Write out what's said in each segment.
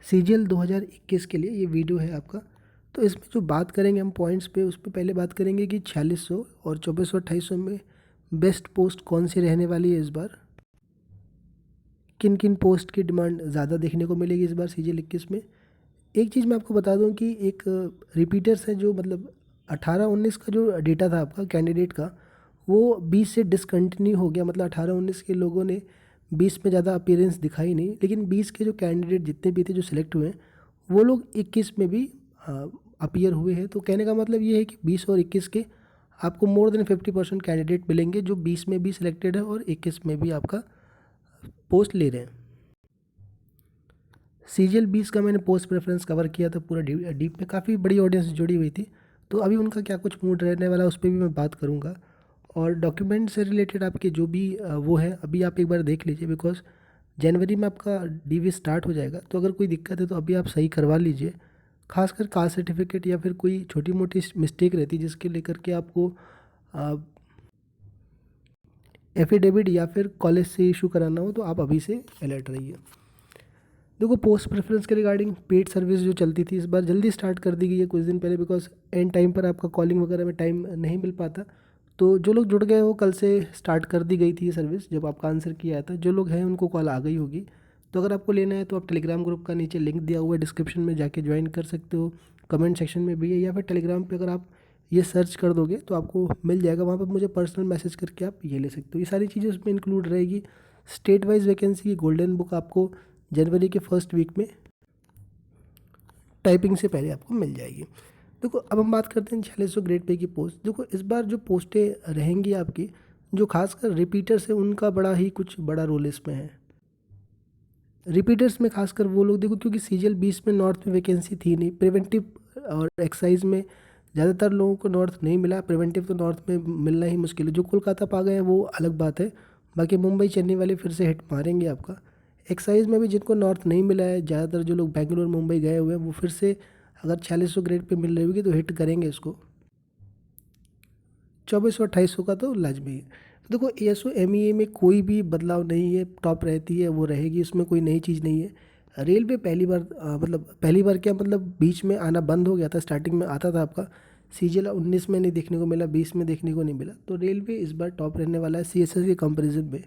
CGL 2021 के लिए ये वीडियो है आपका। तो इसमें जो बात करेंगे हम पॉइंट्स पे, उस पे पहले बात करेंगे कि 4600 और 2400 में बेस्ट पोस्ट कौन सी रहने वाली है इस बार, किन किन पोस्ट की डिमांड ज़्यादा देखने को मिलेगी इस बार सीजीएल 21 में। एक चीज़ मैं आपको बता दूं कि एक रिपीटर्स है जो मतलब 18-19 का जो डेटा था आपका कैंडिडेट का, वो 20 से डिसकंटिन्यू हो गया। मतलब 18-19 के लोगों ने 20 में ज़्यादा अपीयरेंस दिखाई नहीं, लेकिन 20 के जो कैंडिडेट जितने भी थे जो सिलेक्ट हुए हैं वो लोग 21 में भी अपीयर हुए हैं। तो कहने का मतलब ये है कि 20 और 21 के आपको मोर देन 50% कैंडिडेट मिलेंगे जो 20 में भी सिलेक्टेड है और 21 में भी आपका पोस्ट ले रहे हैं। सीजीएल 20 का मैंने पोस्ट प्रेफरेंस कवर किया था पूरा डीप में, काफ़ी बड़ी ऑडियंस जुड़ी हुई थी। तो अभी उनका क्या कुछ मूड रहने वाला है उस पर भी मैं बात करूँगा। और डॉक्यूमेंट से रिलेटेड आपके जो भी वो है अभी आप एक बार देख लीजिए, बिकॉज जनवरी में आपका डीवी स्टार्ट हो जाएगा। तो अगर कोई दिक्कत है तो अभी आप सही करवा लीजिए, खासकर कास्ट सर्टिफिकेट या फिर कोई छोटी मोटी मिस्टेक रहती है जिसके लेकर के आपको एफिडेविट या फिर कॉलेज से इशू कराना हो, तो आप अभी से अलर्ट रहिए। देखो, पोस्ट प्रेफरेंस के रिगार्डिंग पेड सर्विस जो चलती थी इस बार जल्दी स्टार्ट कर दी गई है कुछ दिन पहले, बिकॉज एंड टाइम पर आपका कॉलिंग वगैरह में टाइम नहीं मिल पाता। तो जो लोग जुड़ गए वो कल से स्टार्ट कर दी गई थी ये सर्विस। जब आपका आंसर किया था जो लोग हैं उनको कॉल आ गई होगी। तो अगर आपको लेना है तो आप टेलीग्राम ग्रुप का नीचे लिंक दिया हुआ है डिस्क्रिप्शन में, जाके ज्वाइन कर सकते हो। कमेंट सेक्शन में भी है, या फिर टेलीग्राम पे अगर आप ये सर्च कर दोगे तो आपको मिल जाएगा। वहाँ पर मुझे पर्सनल मैसेज करके आप ये ले सकते हो। ये सारी चीज़ें उसमें इंक्लूड रहेगी। स्टेट वाइज वैकेंसी की गोल्डन बुक आपको जनवरी के फर्स्ट वीक में टाइपिंग से पहले आपको मिल जाएगी। देखो, अब हम बात करते हैं 4600 ग्रेड पे की पोस्ट। देखो, इस बार जो पोस्टें रहेंगी आपकी, जो खासकर रिपीटर्स है उनका बड़ा ही कुछ बड़ा रोल इसमें है। रिपीटर्स में खासकर वो लोग, देखो क्योंकि सीजीएल 20 में नॉर्थ में वैकेंसी थी नहीं, प्रिवेंटिव और एक्साइज में ज़्यादातर लोगों को नॉर्थ नहीं मिला। प्रिवेंटिव तो नॉर्थ में मिलना ही मुश्किल है। जो कोलकाता पा गए हैं वो अलग बात है, बाकी मुंबई चेन्नई वाले फिर से हिट मारेंगे आपका। एक्साइज में भी जिनको नॉर्थ नहीं मिला है, ज़्यादातर जो लोग बेंगलोर मुंबई गए हुए हैं वो फिर से अगर 4600 ग्रेड पे मिल रही होगी तो हिट करेंगे इसको। 2400-2800 का तो लाजमी है। देखो, एएसओ एमईए में कोई भी बदलाव नहीं है, टॉप रहती है वो रहेगी, उसमें कोई नई चीज़ नहीं है। रेलवे पहली बार मतलब पहली बार क्या मतलब बीच में आना बंद हो गया था। स्टार्टिंग में आता था आपका, सीजीएल 19 में नहीं देखने को मिला, 20 में देखने को नहीं मिला। तो रेलवे इस बार टॉप रहने वाला है सीएसएस के कंपेरिजन में।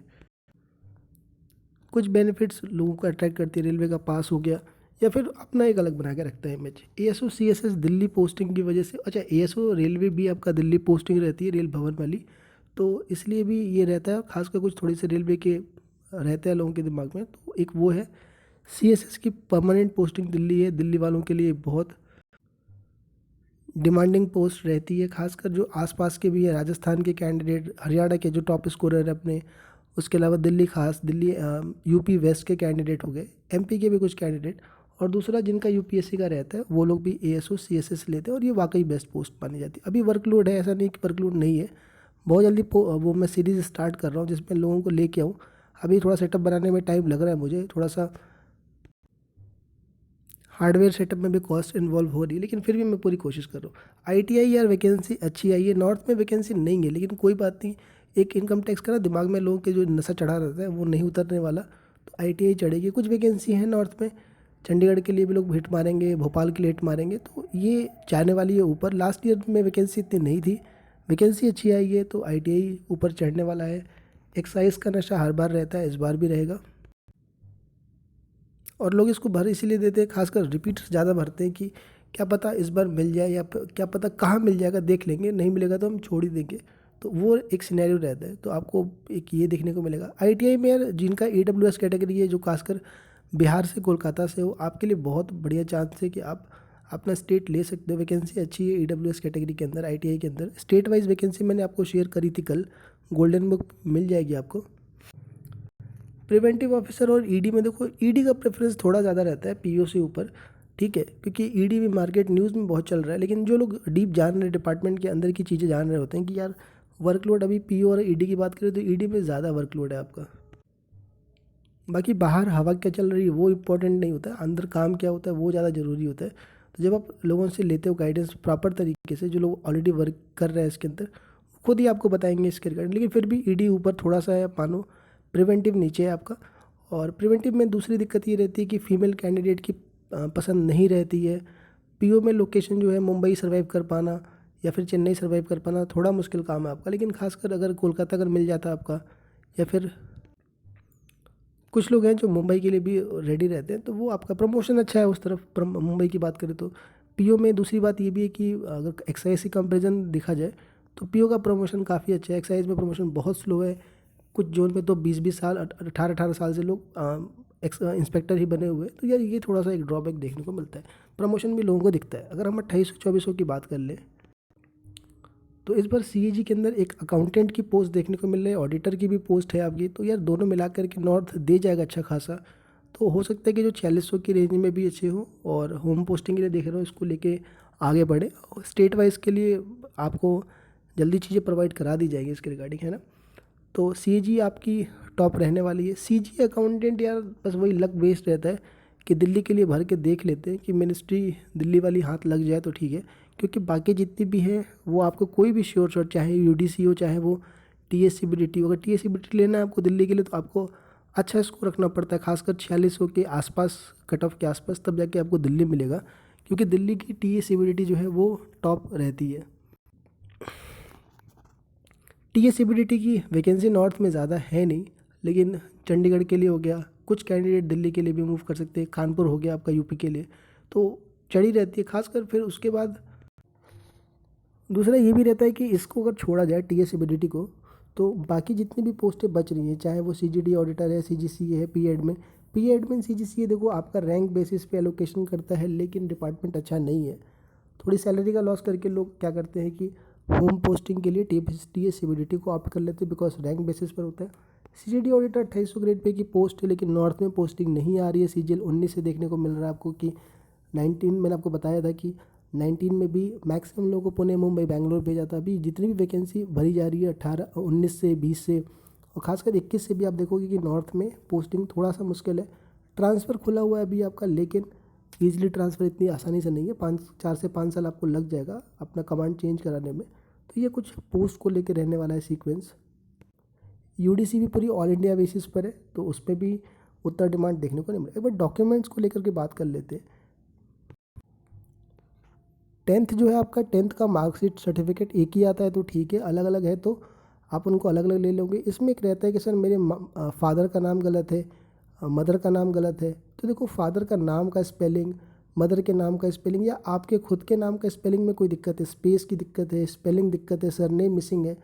कुछ बेनिफिट्स लोगों को अट्रैक्ट करती है, रेलवे का पास हो गया या फिर अपना एक अलग बना के रखता है image. ASO CSS Delhi posting की वजह से, अच्छा एएसओ रेलवे भी आपका दिल्ली पोस्टिंग रहती है, रेल भवन वाली, तो इसलिए भी ये रहता है। खासकर कुछ थोड़ी सी रेलवे के रहते हैं लोगों के दिमाग में, तो एक वो है। सीएसएस की परमानेंट पोस्टिंग दिल्ली है, दिल्ली वालों के लिए बहुत डिमांडिंग पोस्ट रहती है। खासकर जो आसपास के भी है, राजस्थान के कैंडिडेट, हरियाणा के जो टॉप स्कोरर है अपने, उसके अलावा दिल्ली, खास दिल्ली यूपी वेस्ट के कैंडिडेट हो गए, एमपी के भी कुछ कैंडिडेट, और दूसरा जिनका यूपीएससी का रहता है वो लोग भी एएसओ सीएसएस लेते हैं, और ये वाकई बेस्ट पोस्ट मानी जाती है। अभी वर्कलोड है, ऐसा नहीं कि वर्कलोड नहीं है। बहुत जल्दी वो मैं सीरीज़ स्टार्ट कर रहा हूँ जिसमें लोगों को लेके आऊँ। अभी थोड़ा सेटअप बनाने में टाइम लग रहा है मुझे, थोड़ा सा हार्डवेयर सेटअप में भी कॉस्ट इन्वॉल्व हो रही है, लेकिन फिर भी मैं पूरी कोशिश कर रहा हूँ। आईटीआई यार वैकेंसी अच्छी आई है, नॉर्थ में वैकेंसी नहीं है, लेकिन कोई बात नहीं। एक इनकम टैक्स का ना दिमाग में लोगों के जो नशा चढ़ा रहता है वो नहीं उतरने वाला, तो आईटीआई चढ़ेगी। कुछ वैकेंसी है नॉर्थ में, चंडीगढ़ के लिए भी लोग हिट मारेंगे, भोपाल के लिए हिट मारेंगे, तो ये जाने वाली है ऊपर। लास्ट ईयर में वैकेंसी इतनी नहीं थी, वैकेंसी अच्छी आई है तो आईटीआई ऊपर चढ़ने वाला है। एक्साइज का नशा हर बार रहता है, इस बार भी रहेगा, और लोग इसको भर इसीलिए देते हैं, खासकर रिपीटर्स ज़्यादा भरते हैं कि क्या पता इस बार मिल जाए, या क्या पता कहाँ मिल जाएगा, देख लेंगे, नहीं मिलेगा तो हम छोड़ ही देंगे। तो वो एक सिनेरियो रहता है। तो आपको एक ये देखने को मिलेगा। आईटीआई में यार जिनका ईडब्ल्यूएस कैटेगरी है, जो खासकर बिहार से कोलकाता से हो, आपके लिए बहुत बढ़िया चांस है कि आप अपना स्टेट ले सकते हो। वैकेंसी अच्छी है ईडब्ल्यूएस कैटेगरी के अंदर, आईटीआई के अंदर। स्टेट वाइज वैकेंसी मैंने आपको शेयर करी थी कल, गोल्डन बुक मिल जाएगी आपको। प्रिवेंटिव ऑफिसर और ईडी में देखो, ईडी का प्रेफरेंस थोड़ा ज़्यादा रहता है पीओ से ऊपर, ठीक है, क्योंकि ईडी भी मार्केट न्यूज़ में बहुत चल रहा है। लेकिन जो लोग डीप जान रहे हैं, डिपार्टमेंट के अंदर की चीज़ें जान रहे होते हैं कि यार वर्कलोड, अभी पीओ और ईडी की बात करें तो ईडी में ज़्यादा वर्कलोड है आपका। बाकी बाहर हवा क्या चल रही है वो इम्पोर्टेंट नहीं होता है, अंदर काम क्या होता है वो ज़्यादा ज़रूरी होता है। तो जब आप लोगों से लेते हो गाइडेंस प्रॉपर तरीके से, जो लोग ऑलरेडी वर्क कर रहे हैं इसके अंदर, खुद ही आपको बताएंगे इसके रिगार्डिंग। लेकिन फिर भी ईडी ऊपर थोड़ा सा है, मानो प्रिवेंटिव नीचे है आपका। और प्रिवेंटिव में दूसरी दिक्कत ये रहती है कि फ़ीमेल कैंडिडेट की पसंद नहीं रहती है। पीओ में लोकेशन जो है मुंबई सर्वाइव कर पाना या फिर चेन्नई सर्वाइव कर पाना थोड़ा मुश्किल काम है आपका, लेकिन खासकर अगर कोलकाता अगर मिल जाता आपका, या फिर कुछ लोग हैं जो मुंबई के लिए भी रेडी रहते हैं, तो वो आपका प्रमोशन अच्छा है उस तरफ। मुंबई की बात करें तो पीओ में दूसरी बात ये भी है कि अगर एक्साइज की कंपेरिजन देखा जाए तो पीओ का प्रमोशन काफ़ी अच्छा है। एक्साइज में प्रमोशन बहुत स्लो है। कुछ जोन में तो 20-20 साल 18-18 साल से लोग इंस्पेक्टर ही बने हुए हैं। तो यार ये थोड़ा सा एक ड्रॉबैक देखने को मिलता है। प्रमोशन भी लोगों को दिखता है। अगर हम 2800-2400 की बात कर लें तो इस बार सीएजी के अंदर एक अकाउंटेंट की पोस्ट देखने को मिल रही है, ऑडिटर की भी पोस्ट है आपकी। तो यार दोनों मिलाकर के नॉर्थ दे जाएगा अच्छा खासा। तो हो सकता है कि जो 4600 की रेंज में भी अच्छे हो, और होम पोस्टिंग के लिए देख रहा हूँ इसको लेके आगे बढ़े। और स्टेट वाइज के लिए आपको जल्दी चीज़ें प्रोवाइड करा दी जाएगी इसके रिगार्डिंग, है ना। तो सीएजी आपकी टॉप रहने वाली है। सीजी अकाउंटेंट यार बस वही लक बेस्ड रहता है कि दिल्ली के लिए भर के देख लेते हैं कि मिनिस्ट्री दिल्ली वाली हाथ लग जाए तो ठीक है, क्योंकि बाकी जितनी भी है वो आपको कोई भी श्योर शॉट, चाहे यूडीसी हो चाहे वो टीएससीबीडीटी हो, अगर टीएससीबीडीटी लेना है आपको दिल्ली के लिए तो आपको अच्छा स्कोर रखना पड़ता है, खासकर 4600 के आसपास, कट ऑफ के आसपास, तब जाके आपको दिल्ली मिलेगा। क्योंकि दिल्ली की टीएससीबीडीटी जो है वो टॉप रहती है। टीएससीबीडीटी की वैकेंसी नॉर्थ में ज़्यादा है नहीं, लेकिन चंडीगढ़ के लिए हो गया, कुछ कैंडिडेट दिल्ली के लिए भी मूव कर सकते हैं, कानपुर हो गया आपका यूपी के लिए, तो चढ़ी रहती है खासकर। फिर उसके बाद दूसरा ये भी रहता है कि इसको अगर छोड़ा जाए टीएससीबीडीटी को, तो बाकी जितनी भी पोस्टें बच रही हैं, चाहे वो सीजीडी ऑडिटर है, सीजीसी है, पी एडमिन सीजीसी है, देखो आपका रैंक बेसिस पे एलोकेशन करता है, लेकिन डिपार्टमेंट अच्छा नहीं है। थोड़ी सैलरी का लॉस करके लोग क्या करते हैं कि होम पोस्टिंग के लिए टीएससीबीडीटी को ऑप्ट कर लेते हैं, बिकॉज रैंक बेसिस पर होता है। सीजीडी ऑडिटर 2800 ग्रेड पे की पोस्ट है, लेकिन नॉर्थ में पोस्टिंग नहीं आ रही है। सीजीएल 19 से देखने को मिल रहा है आपको कि 19, मैंने आपको बताया था कि 19 में भी मैक्सिमम लोगों को पुणे, मुंबई, बैंगलोर भेजा था। अभी जितनी भी वैकेंसी भरी जा रही है 19 से, 20 से, और खासकर 21 से भी आप देखोगे कि नॉर्थ में पोस्टिंग थोड़ा सा मुश्किल है। ट्रांसफ़र खुला हुआ है अभी आपका, लेकिन ईजिली ट्रांसफ़र इतनी आसानी से नहीं है। 4 से 5 साल आपको लग जाएगा अपना कमांड चेंज कराने में। तो ये कुछ पोस्ट को लेकर रहने वाला है सीक्वेंस। यूडीसी भी पूरी ऑल इंडिया बेसिस पर है, तो उस पर भी उतना डिमांड देखने को नहीं मिला। एक बार डॉक्यूमेंट्स को लेकर के बात कर लेते हैं। 10th जो है आपका, 10th का मार्कशीट सर्टिफिकेट एक ही आता है तो ठीक है, अलग अलग है तो आप उनको अलग अलग ले लोगे। इसमें एक रहता है कि सर मेरे फादर का नाम गलत है, मदर का नाम गलत है। तो देखो, फादर का नाम का स्पेलिंग, मदर के नाम का स्पेलिंग, या आपके खुद के नाम का स्पेलिंग में कोई दिक्कत है, स्पेस की दिक्कत है, स्पेलिंग दिक्कत है, सरनेम मिसिंग है,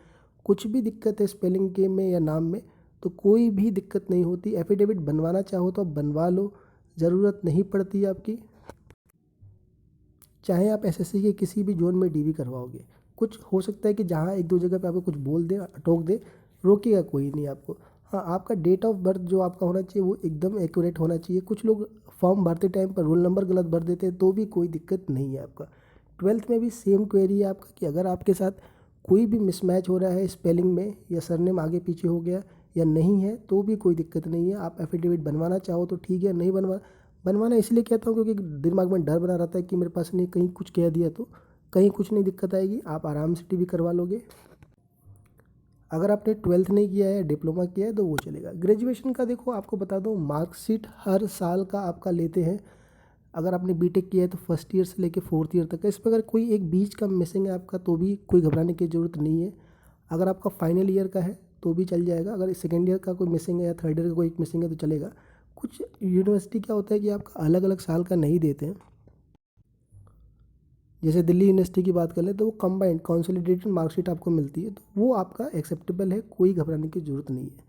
कुछ भी दिक्कत है स्पेलिंग के में या नाम में, तो कोई भी दिक्कत नहीं होती। एफिडेविट बनवाना चाहो तो आप बनवा लो, ज़रूरत नहीं पड़ती है आपकी। चाहे आप एसएससी के किसी भी जोन में डीवी करवाओगे, कुछ हो सकता है कि जहाँ एक दो जगह पे आपको कुछ बोल दे, टोक दे, रोकेगा कोई नहीं आपको। हाँ, आपका डेट ऑफ बर्थ जो आपका होना चाहिए वो एकदम एक्यूरेट होना चाहिए। कुछ लोग फॉर्म भरते टाइम पर रोल नंबर गलत भर देते हैं, तो भी कोई दिक्कत नहीं है आपका। 12th में भी सेम क्वेरी है आपका कि अगर आपके साथ कोई भी मिसमैच हो रहा है स्पेलिंग में, या सरनेम आगे पीछे हो गया या नहीं है, तो भी कोई दिक्कत नहीं है। आप एफिडेविट बनवाना चाहो तो ठीक है, नहीं बनवाना इसलिए कहता हूँ क्योंकि दिमाग में डर बना रहता है कि मेरे पास नहीं, कहीं कुछ कह दिया तो कहीं कुछ नहीं दिक्कत आएगी। आप आराम से टीवी करवा लोगे। अगर आपने 12th नहीं किया है, डिप्लोमा किया है, तो वो चलेगा। ग्रेजुएशन का देखो, आपको बता दूँ, मार्कशीट हर साल का आपका लेते हैं। अगर आपने बीटेक किया है तो फर्स्ट ईयर से लेकर 4th ईयर तक का। इस पर अगर कोई एक बीच का मिसिंग है आपका, तो भी कोई घबराने की ज़रूरत नहीं है। अगर आपका फाइनल ईयर का है तो भी चल जाएगा। अगर सेकेंड ईयर का कोई मिसिंग है या थर्ड ईयर का कोई एक मिसिंग है तो चलेगा। कुछ यूनिवर्सिटी क्या होता है कि आपका अलग अलग साल का नहीं देते हैं। जैसे दिल्ली यूनिवर्सिटी की बात कर लें तो वो कंबाइंड कंसोलिडेटेड मार्कशीट आपको मिलती है, तो वो आपका एक्सेप्टेबल है, कोई घबराने की ज़रूरत नहीं है।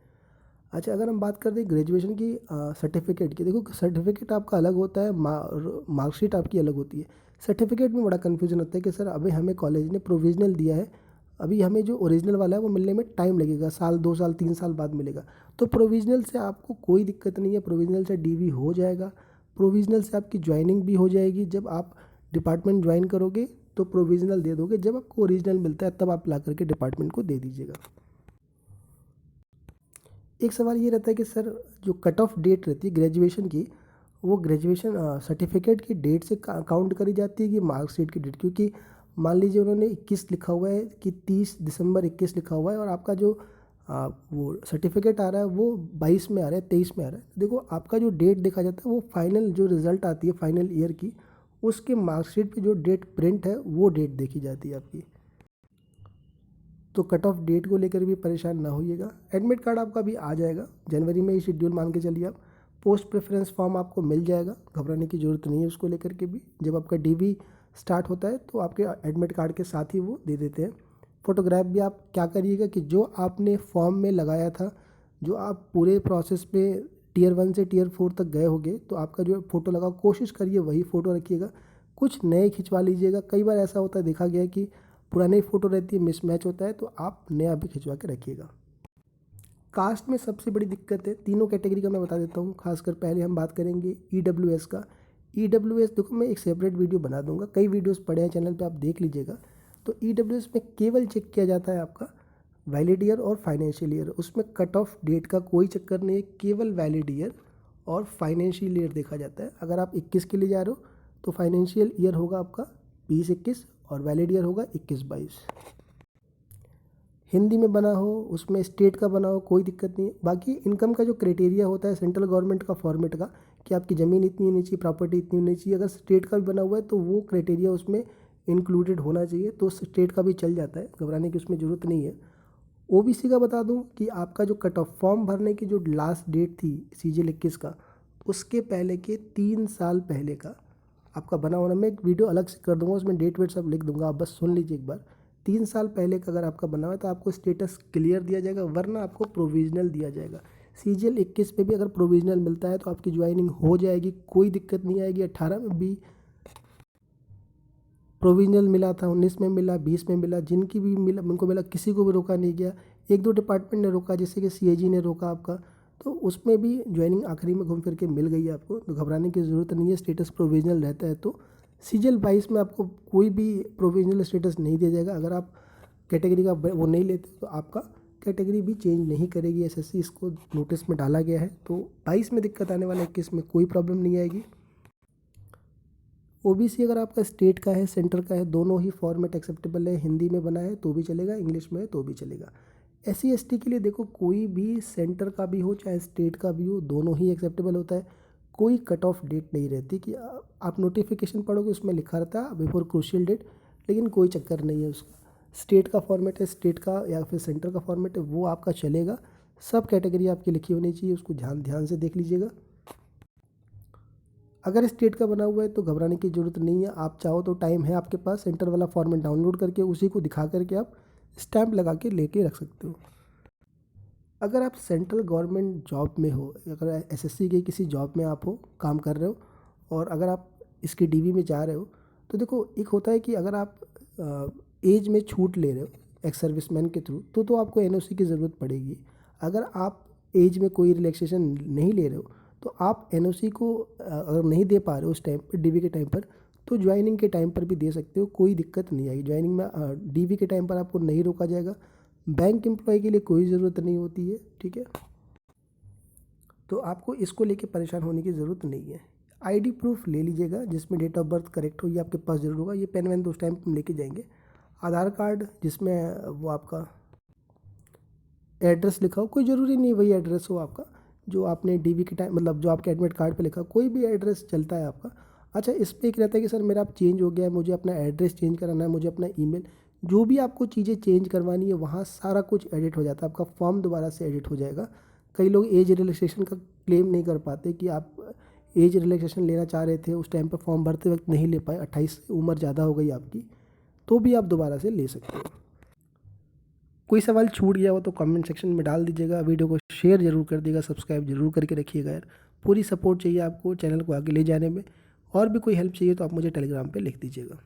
अच्छा, अगर हम बात करते हैं ग्रेजुएशन की सर्टिफिकेट की, देखो सर्टिफिकेट आपका अलग होता है, मार्कशीट आपकी अलग होती है। सर्टिफिकेट में बड़ा कन्फ्यूजन होता है कि सर अभी हमें कॉलेज ने प्रोविजनल दिया है, अभी हमें जो ओरिजिनल वाला है वो मिलने में टाइम लगेगा, साल 2 साल 3 साल बाद मिलेगा। तो प्रोविजनल से आपको कोई दिक्कत नहीं है, प्रोविजनल से डीवी हो जाएगा। प्रोविजनल से आपकी ज्वाइनिंग भी हो जाएगी। जब आप डिपार्टमेंट ज्वाइन करोगे तो प्रोविजनल दे दोगे, जब आपको ओरिजिनल मिलता है तब आप ला करके डिपार्टमेंट को दे दीजिएगा। एक सवाल ये रहता है कि सर जो कट ऑफ डेट रहती है ग्रेजुएशन की, वो ग्रेजुएशन सर्टिफिकेट की डेट से काउंट करी जाती है कि मार्कशीट की डेट? क्योंकि मान लीजिए उन्होंने 21 लिखा हुआ है कि 30 दिसंबर 21 लिखा हुआ है, और आपका जो वो सर्टिफिकेट आ रहा है वो 22 में आ रहा है, 23 में आ रहा है। देखो आपका जो डेट देखा जाता है वो फाइनल जो रिज़ल्ट आती है फाइनल ईयर की, उसके मार्कशीट पे जो डेट प्रिंट है वो डेट देखी जाती है आपकी। तो कट ऑफ डेट को लेकर भी परेशान ना होइएगा। एडमिट कार्ड आपका भी आ जाएगा जनवरी में ही, शेड्यूल मान के चलिए आप। पोस्ट प्रेफरेंस फॉर्म आपको मिल जाएगा, घबराने की ज़रूरत नहीं है उसको लेकर के भी। जब आपका डीवी स्टार्ट होता है तो आपके एडमिट कार्ड के साथ ही वो दे देते हैं। फ़ोटोग्राफ भी आप क्या करिएगा कि जो आपने फॉर्म में लगाया था, जो आप पूरे प्रोसेस में टियर 1 से टियर 4 तक गए होंगे, तो आपका जो फ़ोटो लगा कोशिश करिए वही फ़ोटो रखिएगा, कुछ नए खिंचवा लीजिएगा। कई बार ऐसा होता है, देखा गया है कि पुरानी फ़ोटो रहती है, मिसमैच होता है, तो आप नया भी खिंचवा के रखिएगा। कास्ट में सबसे बड़ी दिक्कत है, तीनों कैटेगरी का मैं बता देता हूँ। खासकर पहले हम बात करेंगे ईडब्ल्यूएस का। ईडब्ल्यूएस देखो मैं एक सेपरेट वीडियो बना दूंगा, कई वीडियोस पड़े हैं चैनल पे, आप देख लीजिएगा। तो ईडब्ल्यूएस में केवल चेक किया जाता है आपका वैलिड ईयर और फाइनेंशियल ईयर। उसमें कट ऑफ डेट का कोई चक्कर नहीं है, केवल वैलिड ईयर और फाइनेंशियल ईयर देखा जाता है। अगर आप 21 के लिए जा रहे हो तो फाइनेंशियल ईयर होगा आपका 20-21 और वैलिड ईयर होगा 21-22। हिंदी में बना हो, उसमें स्टेट का बना हो, कोई दिक्कत नहीं है। बाकी इनकम का जो क्राइटेरिया होता है सेंट्रल गवर्नमेंट का फॉर्मेट का, कि आपकी ज़मीन इतनी होनी चाहिए, प्रॉपर्टी इतनी होनी चाहिए, अगर स्टेट का भी बना हुआ है तो वो क्राइटेरिया उसमें इंक्लूडेड होना चाहिए, तो स्टेट का भी चल जाता है, घबराने की उसमें ज़रूरत नहीं है। ओबीसी का बता दूं कि आपका जो कट ऑफ फॉर्म भरने की जो लास्ट डेट थी सीजीएल 21 का, उसके पहले के 3 साल पहले का आपका बना होना, मैं एक वीडियो अलग से कर दूंगा, उसमें डेट वेट सब लिख दूंगा, आप बस सुन लीजिए एक बार। 3 साल पहले का अगर आपका बना हुआ है तो आपको स्टेटस क्लियर दिया जाएगा, वरना आपको प्रोविजनल दिया जाएगा। सीजीएल 21 पे भी अगर प्रोविजनल मिलता है तो आपकी ज्वाइनिंग हो जाएगी, कोई दिक्कत नहीं आएगी। 18 में भी प्रोविजनल मिला था, 19 में मिला, 20 में मिला, जिनकी भी मिला उनको मिला, किसी को भी रोका नहीं गया। 1-2 डिपार्टमेंट ने रोका, जैसे कि सीएजी ने रोका आपका, तो उसमें भी ज्वाइनिंग आखिरी में घूम फिर के मिल गई है आपको, तो घबराने की ज़रूरत नहीं है। स्टेटस प्रोविजनल रहता है। तो सीजीएल 22 में आपको कोई भी प्रोविजनल स्टेटस नहीं दिया जाएगा। अगर आप कैटेगरी का वो नहीं लेते तो आपका कैटेगरी भी चेंज नहीं करेगी एसएससी, इसको नोटिस में डाला गया है। तो 22 में दिक्कत आने वाला है, 21 में कोई प्रॉब्लम नहीं आएगी। ओबीसी अगर आपका स्टेट का है, सेंटर का है, दोनों ही फॉर्मेट एक्सेप्टेबल है। हिंदी में बना है तो भी चलेगा, इंग्लिश में है तो भी चलेगा। एससी एसटी के लिए देखो, कोई भी सेंटर का भी हो चाहे स्टेट का भी हो, दोनों ही एक्सेप्टेबल होता है। कोई कट ऑफ डेट नहीं रहती कि आप नोटिफिकेशन पढ़ोगे उसमें लिखा रहता है बिफोर क्रूशियल डेट, लेकिन कोई चक्कर नहीं है उसका। स्टेट का फॉर्मेट है, स्टेट का या फिर सेंटर का फॉर्मेट है, वो आपका चलेगा। सब कैटेगरी आपकी लिखी होनी चाहिए, उसको ध्यान ध्यान से देख लीजिएगा। अगर स्टेट का बना हुआ है तो घबराने की ज़रूरत नहीं है। आप चाहो तो टाइम है आपके पास, सेंटर वाला फॉर्मेट डाउनलोड करके उसी को दिखा करके आप स्टैंप लगा के लेके रख सकते हो। अगर आप सेंट्रल गवर्नमेंट जॉब में हो, अगर एसएससी के किसी जॉब में आप हो, काम कर रहे हो, और अगर आप इसके डीवी में जा रहे हो, तो देखो एक होता है कि अगर आप एज में छूट ले रहे हो एक्स सर्विसमैन के थ्रू, तो आपको एनओसी की ज़रूरत पड़ेगी। अगर आप एज में कोई रिलैक्सेशन नहीं ले रहे हो तो आप एनओसी को अगर नहीं दे पा रहे हो उस टाइम पर, डीवी के टाइम पर, तो ज्वाइनिंग के टाइम पर भी दे सकते हो, कोई दिक्कत नहीं आएगी। ज्वाइनिंग में डीवी के टाइम पर आपको नहीं रोका जाएगा। बैंक एम्प्लॉय के लिए कोई ज़रूरत नहीं होती है, ठीक है। तो आपको इसको लेके परेशान होने की ज़रूरत नहीं है। आईडी प्रूफ ले लीजिएगा जिसमें डेट ऑफ बर्थ करेक्ट हो, ये आपके पास ज़रूर होगा। ये पेन वैन तो उस टाइम हम लेके जाएंगे। आधार कार्ड जिसमें वो आपका एड्रेस लिखा हो, कोई ज़रूरी नहीं वही एड्रेस हो आपका जो आपने डीवी के टाइम, मतलब जो आपके एडमिट कार्ड पे लिखा, कोई भी एड्रेस चलता है आपका। अच्छा, इस पर एक रहता है कि सर मेरा आप चेंज हो गया है, मुझे अपना एड्रेस चेंज कराना है, मुझे अपना ईमेल, जो भी आपको चीज़ें चेंज करवानी है वहाँ सारा कुछ एडिट हो जाता है, आपका फॉर्म दोबारा से एडिट हो जाएगा। कई लोग एज रिलैक्सेशन का क्लेम नहीं कर पाते कि आप एज रिलैक्सेशन लेना चाह रहे थे, उस टाइम पर फॉर्म भरते वक्त नहीं ले पाए, 28 उम्र ज़्यादा हो गई आपकी, तो भी आप दोबारा से ले सकते हो। कोई सवाल छूट गया हो तो कमेंट सेक्शन में डाल दीजिएगा। वीडियो को शेयर ज़रूर कर दीजिएगा, सब्सक्राइब जरूर करके रखिएगा यार। पूरी सपोर्ट चाहिए आपको चैनल को आगे ले जाने में। और भी कोई हेल्प चाहिए तो आप मुझे टेलीग्राम पे लिख दीजिएगा।